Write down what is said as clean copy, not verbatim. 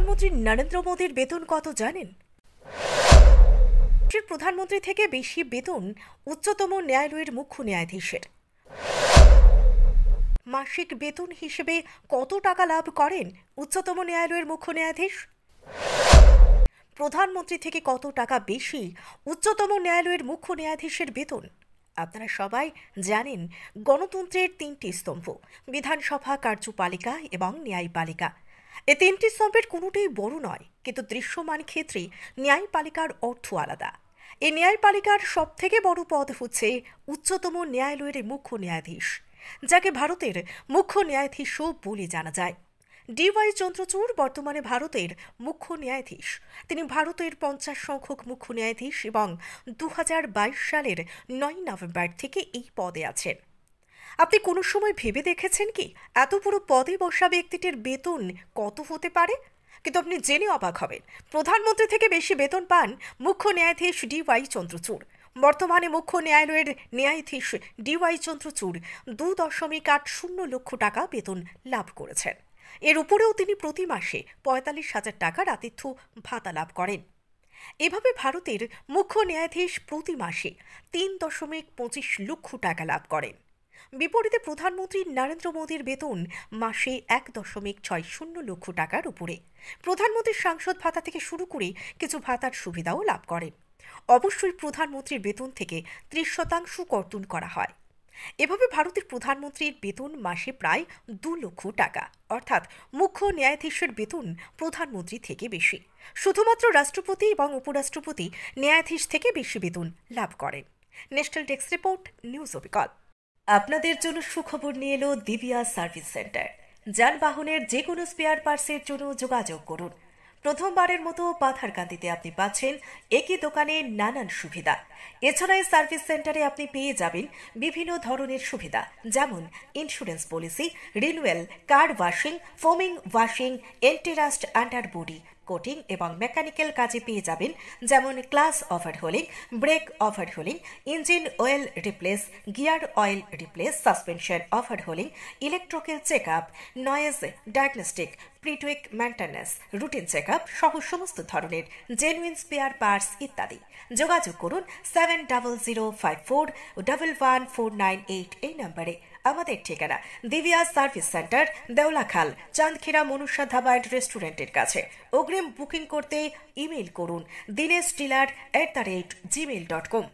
প্রধানমন্ত্রী নরেন্দ্র মোদীর বেতন কত জানেন? প্রধানমন্ত্রী থেকে বেশি বেতন উচ্চতম ন্যায়ালয়ের মুখ্য ন্যায়াধীশের। মাসিক বেতন হিসেবে কত টাকা লাভ করেন উচ্চতম ন্যায়ালয়ের মুখ্য ন্যায়াধীশ? প্রধানমন্ত্রী থেকে কত টাকা বেশি উচ্চতম ন্যায়ালয়ের মুখ্য ন্যায়াধীশের বেতন? আপনারা সবাই জানেন, গণতন্ত্রের তিনটি স্তম্ভ বিধানসভা, কার্যপালিকা এবং ন্যায়পালিকা। এই তিনটি স্তম্ভের কোনোটাই বড় নয়, কিন্তু দৃশ্যমান ক্ষেত্রে ন্যায়পালিকার অর্থ আলাদা। এই ন্যায়পালিকার সবথেকে বড় পদ হচ্ছে উচ্চতম ন্যায়ালয়ের মুখ্য ন্যায়াধীশ, যাকে ভারতের মুখ্য ন্যায়াধীশও বলে জানা যায়। DY চন্দ্রচূড় বর্তমানে ভারতের মুখ্য ন্যায়াধীশ। তিনি ভারতের 50 সংখ্যক মুখ্য ন্যায়াধীশ এবং 2022 সালের 9 নভেম্বর থেকে এই পদে আছেন। আপনি কোনো সময় ভেবে দেখেছেন কি এত বড় পদে বসা ব্যক্তিটির বেতন কত হতে পারে? কিন্তু আপনি জেনে অবাক হবেন, প্রধানমন্ত্রী থেকে বেশি বেতন পান মুখ্য ন্যায়াধীশ DY চন্দ্রচূড়। বর্তমানে মুখ্য ন্যায়ালয়ের ন্যায়াধীশ DY চন্দ্রচূড় 2.80 লক্ষ টাকা বেতন লাভ করেছেন। এর উপরেও তিনি প্রতি মাসে 45,000 টাকার আতিথ্য ভাতা লাভ করেন। এভাবে ভারতের মুখ্য ন্যায়াধীশ প্রতি মাসে 3.25 লক্ষ টাকা লাভ করেন। বিপরীতে প্রধানমন্ত্রী নরেন্দ্র মোদীর বেতন মাসে 1.60 লক্ষ টাকার উপরে। প্রধানমন্ত্রীর সাংসদ ভাতা থেকে শুরু করে কিছু ভাতার সুবিধাও লাভ করেন। অবশ্যই প্রধানমন্ত্রীর বেতন থেকে 30% কর্তন করা হয়। এভাবে ভারতের প্রধানমন্ত্রীর বেতন মাসে প্রায় 2 লক্ষ টাকা, অর্থাৎ মুখ্য ন্যায়াধীশের বেতন প্রধানমন্ত্রী থেকে বেশি। শুধুমাত্র রাষ্ট্রপতি এবং উপরাষ্ট্রপতি ন্যায়াধীশ থেকে বেশি বেতন লাভ করেন। ন্যাশনাল ডেস্ক রিপোর্ট, নিউজ অবিকল। আপনাদের জন্য সুখবর নিয়ে এলো দিব্যা সার্ভিস সেন্টার। যানবাহনের যে কোনো স্পেয়ার পার্টসের জন্য যোগাযোগ করুন। প্রথমবারের মতো পাথারকান্দিতে আপনি পাচ্ছেন একই দোকানে নানান সুবিধা। এছাড়া এই সার্ভিস সেন্টারে আপনি পেয়ে যাবেন বিভিন্ন ধরনের সুবিধা, যেমন insurance policy, renewal, car washing, foaming washing, antirust, under body coating এবং মেকানিক্যাল কাজে পেয়ে যাবেন, যেমন clutch overhauling, brake overhauling, engine oil replace, gear oil replace, suspension overhauling, electrical checkup, noise diagnostic, প্রিটুইক মেইনটেন্যান্স, রুটিন চেকআপ সহ সমস্ত ধরনের genuine spare parts ইত্যাদি। যোগাযোগ করুন 7054114988 এই নম্বরে। আমাদের ঠিকানা Divya service centre, Deolakhal, Chandkhira Manushya dhaba and রেস্টুরেন্টের কাছে। অগ্রিম বুকিং করতে ইমেল করুন dinesh.dealer@gmail.com।